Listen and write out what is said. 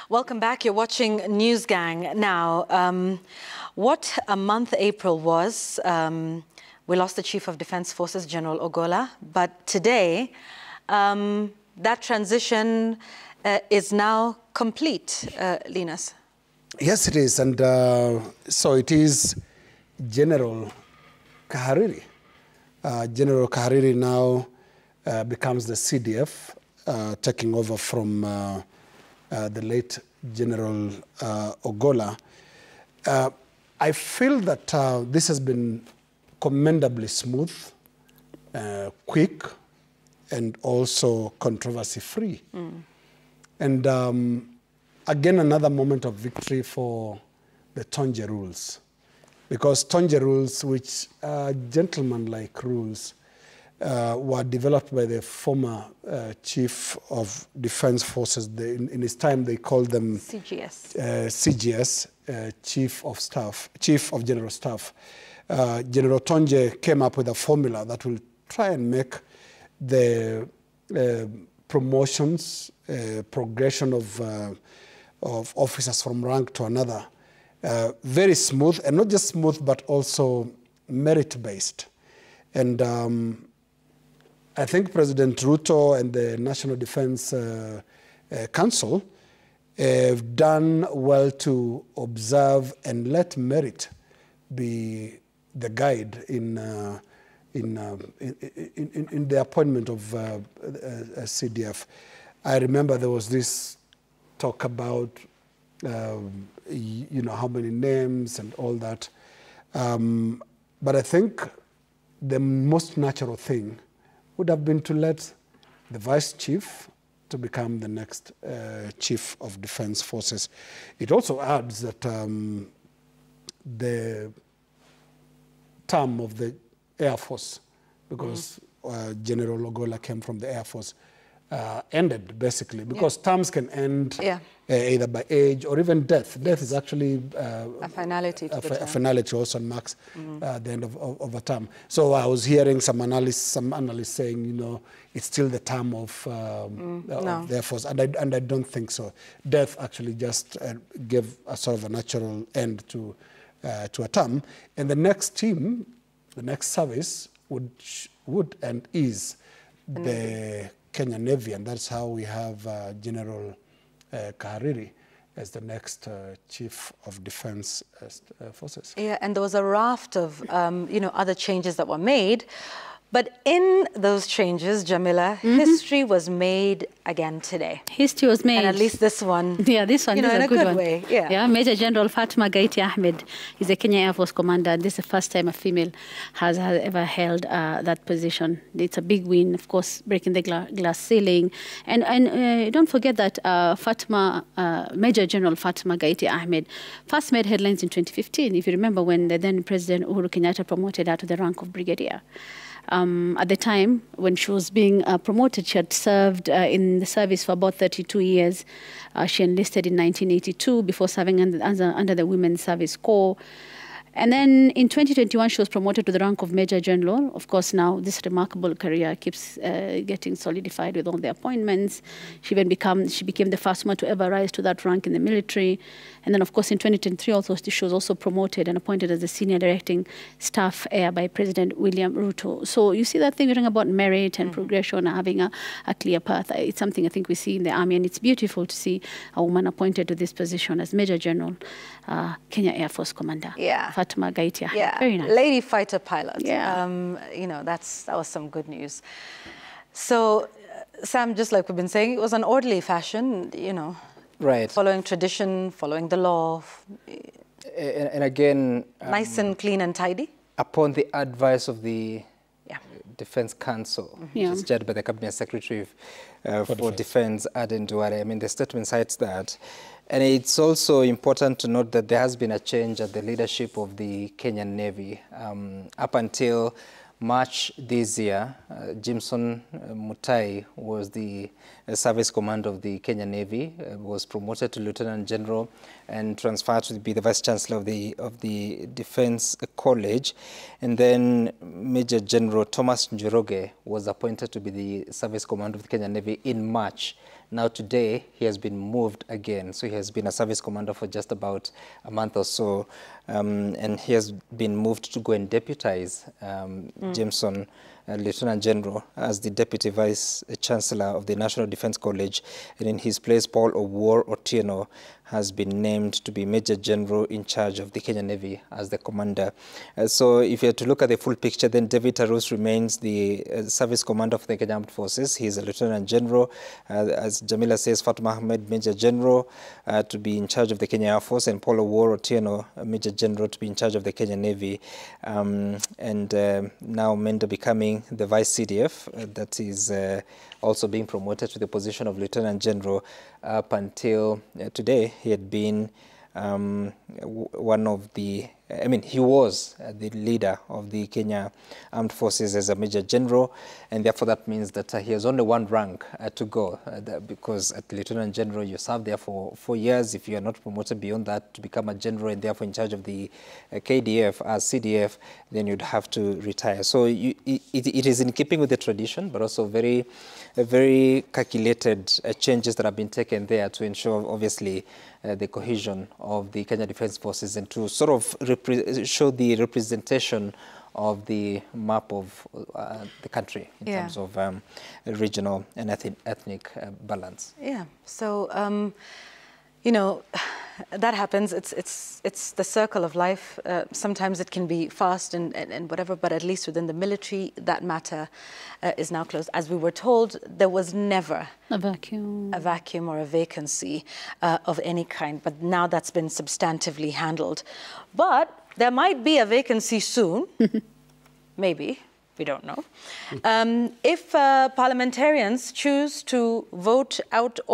Welcome back. You're watching News Gang. Now, what a month April was. We lost the Chief of Defence Forces, General Ogola. But today, that transition is now complete, Linus. Yes, it is. And so it is General Kahariri. General Kahariri now becomes the CDF, taking over from the late General Ogola. I feel that this has been commendably smooth, quick, and also controversy-free. And again, another moment of victory for the Tonje rules. Because Tonje rules, which are gentleman-like rules, were developed by the former Chief of Defense Forces. In his time, they called them CGS. CGS, Chief of General Staff. General Tonje came up with a formula that will try and make the promotions, progression of officers from rank to another very smooth, and not just smooth, but also merit-based. And I think President Ruto and the National Defense Council have done well to observe and let merit be the guide in the appointment of a CDF. I remember there was this talk about you know, how many names and all that. But I think the most natural thing would have been to let the Vice Chief to become the next Chief of Defense Forces. It also adds that the term of the Air Force, because General Ogola came from the Air Force, ended, basically, because terms can end either by age or even death. Death is actually a finality to the term. A finality also marks the end of a term. So I was hearing some analysts saying, you know, it's still the term of the Air Force, and I don't think so. Death actually just gave a sort of a natural end to a term, and the next team, the next service would and is the Kenya Navy, and that's how we have General Kahariri as the next Chief of Defense Forces. Yeah, and there was a raft of you know, other changes that were made. But in those changes, Jamila, history was made again today. History was made. And at least this one. Yeah, this one is a good one. way. Yeah, Major General Fatma Gaiti Ahmed is a Kenya Air Force commander. This is the first time a female has ever held that position. It's a big win, of course, breaking the glass ceiling. And don't forget that Major General Fatma Gaiti Ahmed first made headlines in 2015, if you remember, when the then President Uhuru Kenyatta promoted her to the rank of brigadier. At the time, when she was being promoted, she had served in the service for about 32 years. She enlisted in 1982 before serving under the Women's Service Corps. And then in 2021, she was promoted to the rank of Major General. Of course, now this remarkable career keeps getting solidified with all the appointments. She became the first woman to ever rise to that rank in the military. And then, of course, in 2023, also, she was also promoted and appointed as the Senior Directing Staff Air by President William Ruto. So you see that thing you're talking about merit and progression, having a clear path. It's something I think we see in the Army, and it's beautiful to see a woman appointed to this position as Major General, Kenya Air Force Commander. Yeah. Fatma Gaiti. Yeah, very nice. Lady fighter pilot. Yeah. You know, that was some good news. So, Sam, just like we've been saying, it was an orderly fashion, you know. Right. Following tradition, following the law. And again... nice and clean and tidy. Upon the advice of the Defense Council, which is chaired by the Cabinet Secretary for Defense, Aden Duale. I mean, the statement cites that. And it's also important to note that there has been a change at the leadership of the Kenyan Navy. Up until March this year, Jimson Mutai was the service commander of the Kenyan Navy, was promoted to Lieutenant General and transferred to be the Vice Chancellor of the Defense College. And then Major General Thomas Njoroge was appointed to be the service commander of the Kenyan Navy in March Now today, he has been moved again. So he has been a service commander for just about a month or so. And he has been moved to go and deputize Jameson, Lieutenant General, as the Deputy Vice Chancellor of the National Defense College. And in his place, Paul Owuor Otieno has been named to be Major General in charge of the Kenya Navy as the commander. So if you have to look at the full picture, then David Tarus remains the service commander of the Kenya Armed Forces. He is a Lieutenant General. As Jamila says, Fatma Ahmed, Major General, to be in charge of the Kenya Air Force, and Paul Owuor Otieno, Major General, to be in charge of the Kenya Navy. Now Mendo becoming the Vice CDF, that is also being promoted to the position of Lieutenant General. Up until today, he had been one of the, he was the leader of the Kenya Armed Forces as a Major General, and therefore that means that he has only one rank to go, because at Lieutenant General you serve there for 4 years. If you are not promoted beyond that to become a general and therefore in charge of the KDF as CDF, then you'd have to retire. So it is in keeping with the tradition, but also very calculated changes that have been taken there to ensure, obviously, the cohesion of the Kenya Defense Forces and to sort of show the representation of the map of the country in terms of regional and ethnic balance. Yeah. So, you know, that happens. It's the circle of life. Sometimes it can be fast and whatever, but at least within the military, that matter is now closed. As we were told, there was never a vacuum or a vacancy of any kind, but now that's been substantively handled. But there might be a vacancy soon, maybe. We don't know. If parliamentarians choose to vote out or